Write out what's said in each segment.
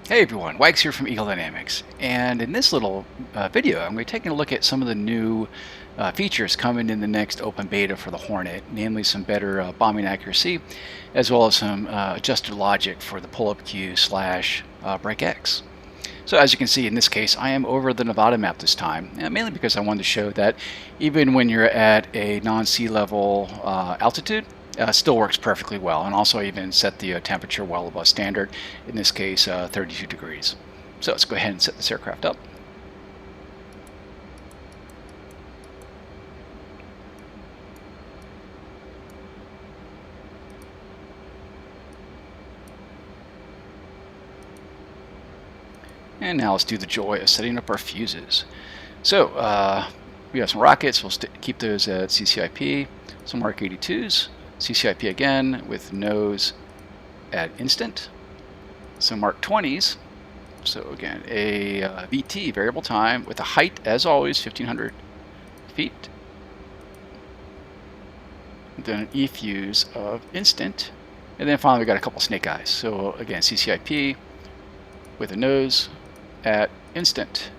Hey everyone, Wags here from Eagle Dynamics, and in this little video I'm going to be taking a look at some of the new features coming in the next open beta for the Hornet, namely some better bombing accuracy, as well as some adjusted logic for the pull-up queue slash break X. So as you can see in this case, I am over the Nevada map this time, mainly because I wanted to show that even when you're at a non-sea level altitude, still works perfectly well, and also even set the temperature well above standard, in this case 32 degrees. So let's go ahead and set this aircraft up. And now let's do the joy of setting up our fuses. So we have some rockets, we'll keep those at CCIP, some Mark 82s, CCIP again with nose at instant, some Mark 20s, so again a VT, variable time, with a height as always 1500 feet, then an E fuse of instant, and then finally we got a couple snake eyes. So again CCIP with a nose at instant.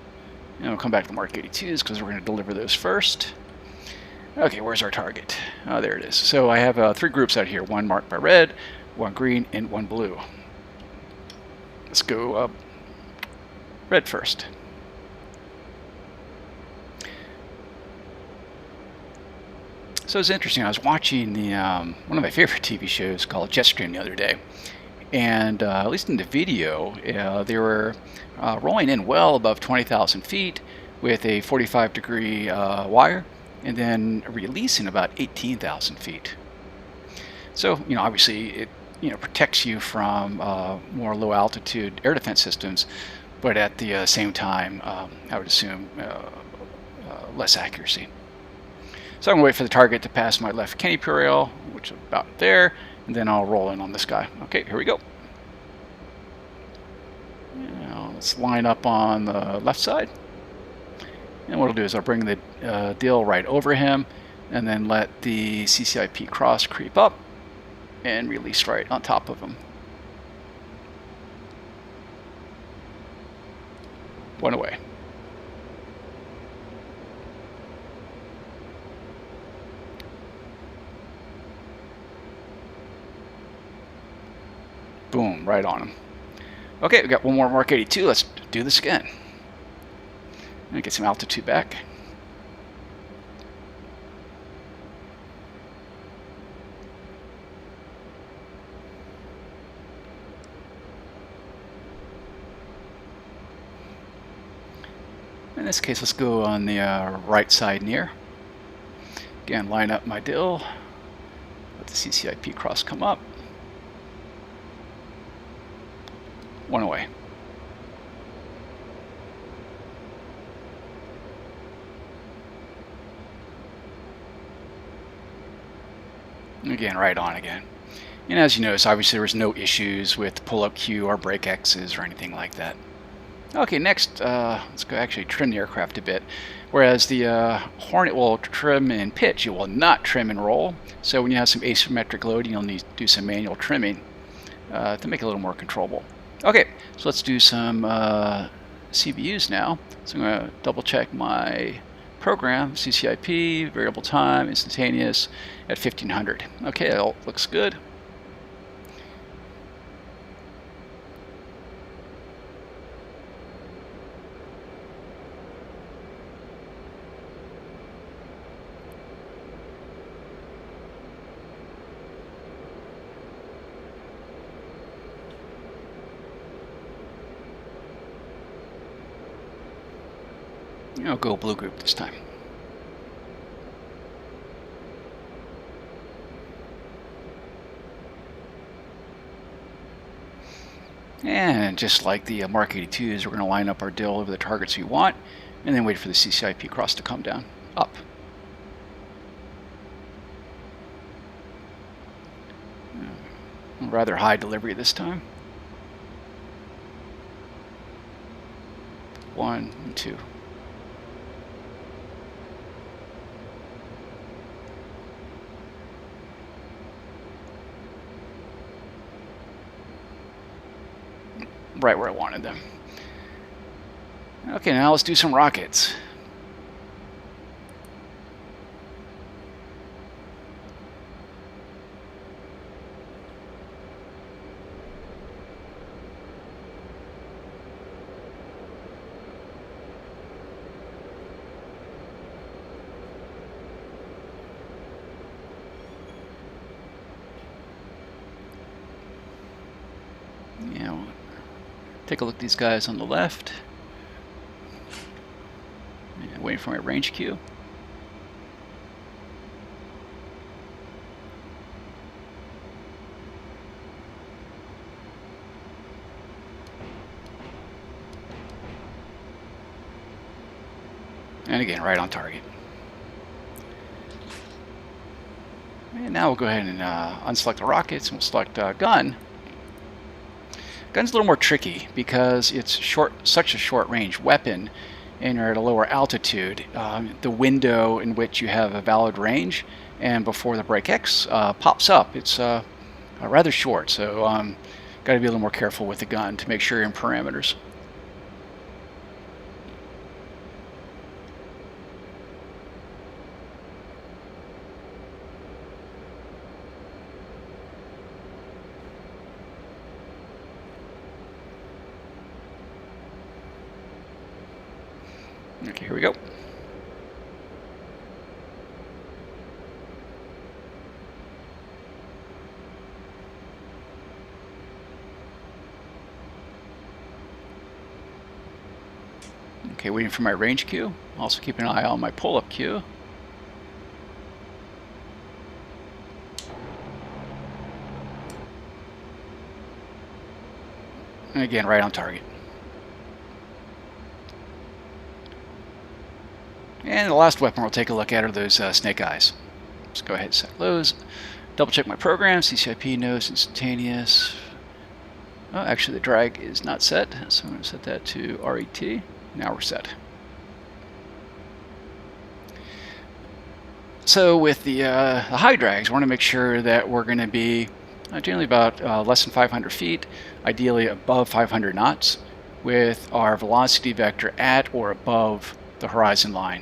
And we'll come back to the Mark 82s because we're going to deliver those first. Okay, where's our target? Oh, there it is. So I have 3 groups out here, one marked by red, one green, and one blue. Let's go red first. So it's interesting, I was watching the one of my favorite TV shows called Jetstream the other day, and at least in the video, they were rolling in well above 20,000 feet with a 45-degree wire, and then releasing about 18,000 feet. So, obviously it protects you from more low altitude air defense systems, but at the same time, I would assume less accuracy. So I'm going to wait for the target to pass my left canopy rail, which is about there, and then I'll roll in on this guy. Okay, here we go. Now let's line up on the left side. And what I'll do is I'll bring the dill right over him, and then let the CCIP cross creep up and release right on top of him. One away. Boom, right on him. Okay, we got one more Mark 82. Let's do this again. And get some altitude back. In this case, let's go on the right side near. Again, line up my dill. Let the CCIP cross come up. One away. Again, right on again. And as you notice, obviously there was no issues with pull-up queue or break X's or anything like that. Okay, next, let's go actually trim the aircraft a bit. Whereas the Hornet will trim and pitch, it will not trim and roll. So when you have some asymmetric loading, you'll need to do some manual trimming to make it a little more controllable. Okay, so let's do some CVUs now. So I'm going to double check my program, CCIP, variable time, instantaneous at 1500. Okay, that all looks good. I'll go blue group this time. And just like the Mark 82s, we're going to line up our dill over the targets we want, and then wait for the CCIP cross to come down, up. Rather high delivery this time. 1 and 2. right where I wanted them. Okay, now let's do some rockets. Yeah, we'll take a look at these guys on the left. Yeah, waiting for my range cue. And again, right on target. And now we'll go ahead and unselect the rockets, and we'll select gun. Gun's a little more tricky because it's such a short range weapon, and you're at a lower altitude. The window in which you have a valid range and before the brake X pops up, it's rather short, so got to be a little more careful with the gun to make sure you're in parameters. Okay, here we go. Okay, waiting for my range cue. Also keeping an eye on my pull-up cue. And again, right on target. And the last weapon we'll take a look at are those snake eyes. Let's go ahead and set those. Double check my program. CCIP knows instantaneous. Oh, actually the drag is not set, so I'm going to set that to RET. Now we're set. So with the high drags, we want to make sure that we're going to be generally about less than 500 feet, ideally above 500 knots, with our velocity vector at or above the horizon line.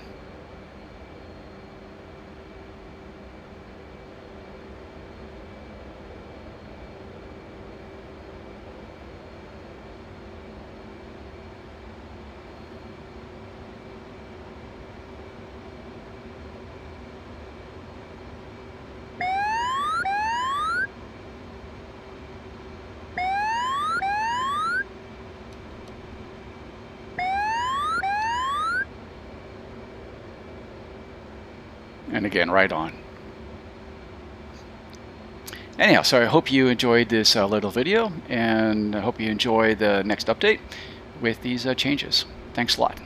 And again, right on. Anyhow, so I hope you enjoyed this little video, and I hope you enjoy the next update with these changes. Thanks a lot.